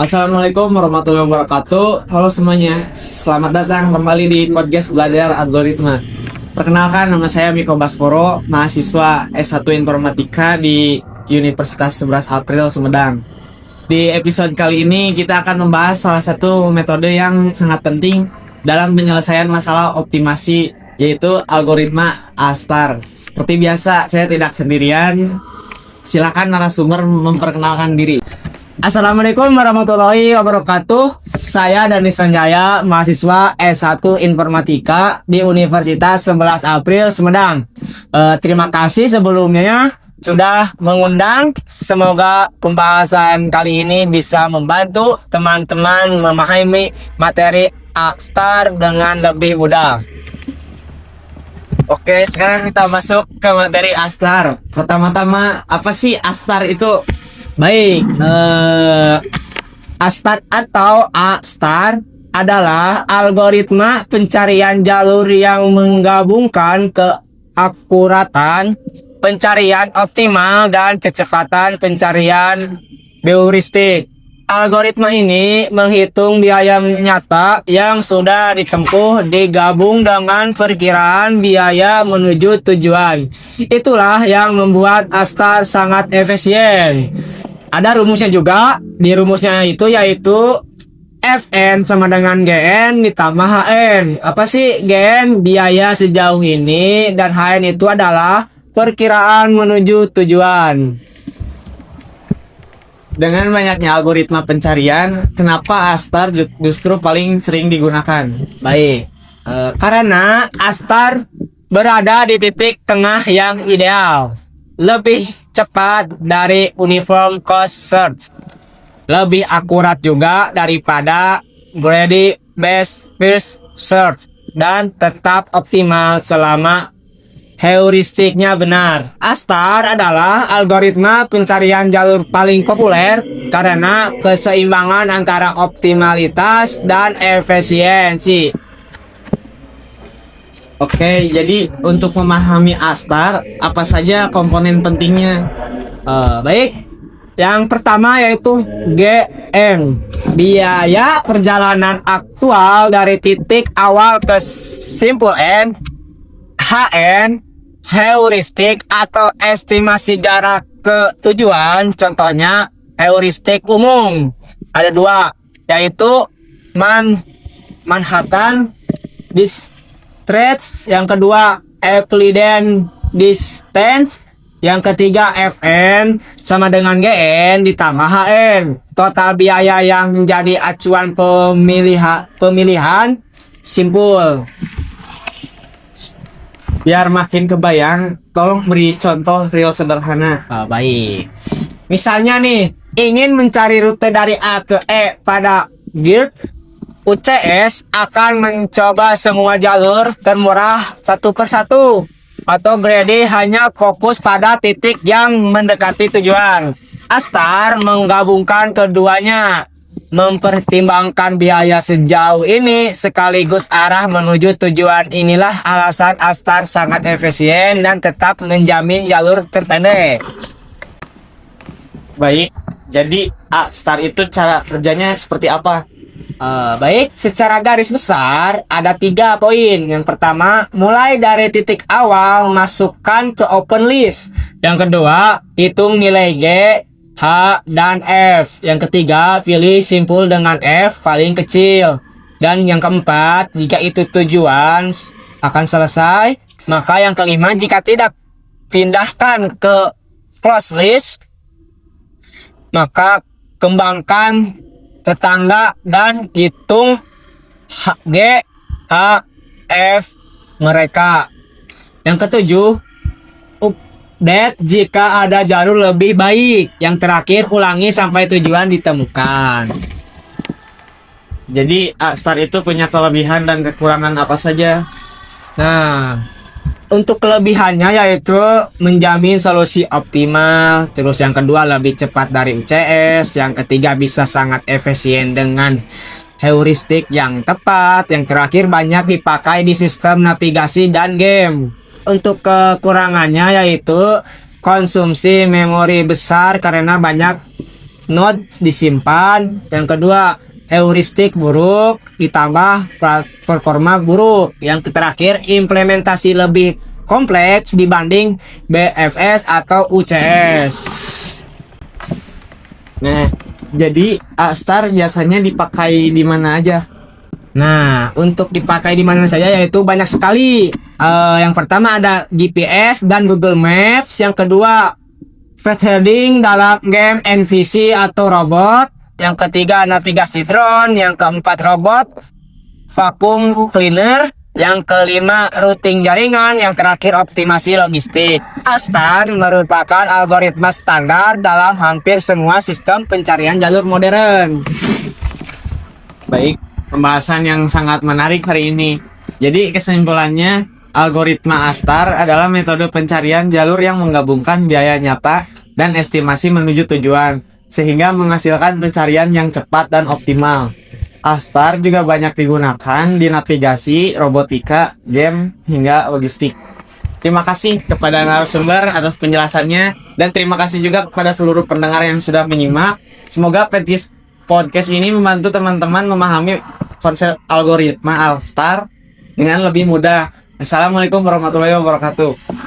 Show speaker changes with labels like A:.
A: Assalamualaikum warahmatullahi wabarakatuh. Halo semuanya, selamat datang kembali di podcast Belajar Algoritma. Perkenalkan, nama saya Miko Baskoro, mahasiswa S1 Informatika di Universitas 11 April Sumedang. Di episode kali ini kita akan membahas salah satu metode yang sangat penting dalam penyelesaian masalah optimasi, yaitu algoritma A-star. Seperti biasa, saya tidak sendirian. Silakan narasumber memperkenalkan diri.
B: Assalamualaikum warahmatullahi wabarakatuh. Saya Dani Sanjaya, mahasiswa S1 Informatika di Universitas 11 April Sumedang. Terima kasih sebelumnya sudah mengundang. Semoga pembahasan kali ini bisa membantu teman-teman memahami materi A-star dengan lebih mudah.
A: Oke, sekarang kita masuk ke materi A-star. Pertama-tama, apa sih A-star itu?
B: Baik, A-star atau A-star adalah algoritma pencarian jalur yang menggabungkan keakuratan pencarian optimal dan kecepatan pencarian heuristik. Algoritma ini menghitung biaya nyata yang sudah ditempuh digabung dengan perkiraan biaya menuju tujuan. Itulah yang membuat A-star sangat efisien. Ada rumusnya juga. Di rumusnya itu yaitu Fn sama dengan Gn ditambah Hn. Apa sih Gn? Biaya sejauh ini, dan Hn itu adalah perkiraan menuju tujuan.
A: Dengan banyaknya algoritma pencarian, kenapa A-star justru paling sering digunakan?
B: Baik, karena A-star berada di titik tengah yang ideal, lebih cepat dari uniform cost search, lebih akurat juga daripada greedy best first search, dan tetap optimal selama heuristiknya benar. A-star adalah algoritma pencarian jalur paling populer karena keseimbangan antara optimalitas dan efisiensi.
A: Oke, jadi untuk memahami A-star, apa saja komponen pentingnya?
B: Baik, yang pertama yaitu GM, biaya perjalanan aktual dari titik awal ke simpul N. HN, heuristik atau estimasi jarak ke tujuan. Contohnya heuristik umum ada dua, yaitu Manhattan Distance, yang kedua Euclidean Distance, yang ketiga Fn sama dengan Gn ditambah Hn. Total biaya yang menjadi acuan pemilihan simpul.
A: Biar makin kebayang, tolong beri contoh real sederhana.
B: Baik. Misalnya nih, ingin mencari rute dari A ke E pada GIRD, UCS akan mencoba semua jalur termurah satu persatu, atau greedy hanya fokus pada titik yang mendekati tujuan. A-star menggabungkan keduanya, mempertimbangkan biaya sejauh ini sekaligus arah menuju tujuan. Inilah alasan A-star sangat efisien dan tetap menjamin jalur terpendek.
A: Baik, jadi A-star itu cara kerjanya seperti apa?
B: Baik, secara garis besar ada 3 poin. Yang pertama, mulai dari titik awal masukkan ke open list. Yang kedua, hitung nilai G, H, dan F. Yang ketiga, pilih simpul dengan F paling kecil. Dan yang keempat, jika itu tujuan akan selesai, maka yang kelima, jika tidak, pindahkan ke close list, maka kembangkan tetangga dan hitung G, H, F mereka. Yang ketujuh, jika ada jalur lebih baik. Yang terakhir, ulangi sampai tujuan ditemukan.
A: Jadi A-star itu punya kelebihan dan kekurangan apa saja?
B: Nah, untuk kelebihannya yaitu menjamin solusi optimal. Terus yang kedua, lebih cepat dari UCS. Yang ketiga, bisa sangat efisien dengan heuristik yang tepat. Yang terakhir, banyak dipakai di sistem navigasi dan game. Untuk kekurangannya yaitu konsumsi memori besar karena banyak node disimpan. Yang kedua, heuristik buruk ditambah performa buruk. Yang terakhir, implementasi lebih kompleks dibanding BFS atau UCS.
A: Nah, jadi A-Star biasanya dipakai di mana aja?
B: Nah, untuk dipakai di mana saja yaitu banyak sekali. Yang pertama ada GPS dan Google Maps. Yang kedua, path heading dalam game NPC atau robot. Yang ketiga, navigasi drone. Yang keempat, robot vacuum cleaner. Yang kelima, routing jaringan. Yang terakhir, optimasi logistik. A-Star merupakan algoritma standar dalam hampir semua sistem pencarian jalur modern.
A: Baik, pembahasan yang sangat menarik hari ini. Jadi kesimpulannya, algoritma A-Star adalah metode pencarian jalur yang menggabungkan biaya nyata dan estimasi menuju tujuan, sehingga menghasilkan pencarian yang cepat dan optimal. A-Star juga banyak digunakan di navigasi, robotika, game, hingga logistik. Terima kasih kepada narasumber atas penjelasannya, dan terima kasih juga kepada seluruh pendengar yang sudah menyimak. Semoga podcast ini membantu teman-teman memahami konsep algoritma A-Star dengan lebih mudah. Assalamualaikum warahmatullahi wabarakatuh.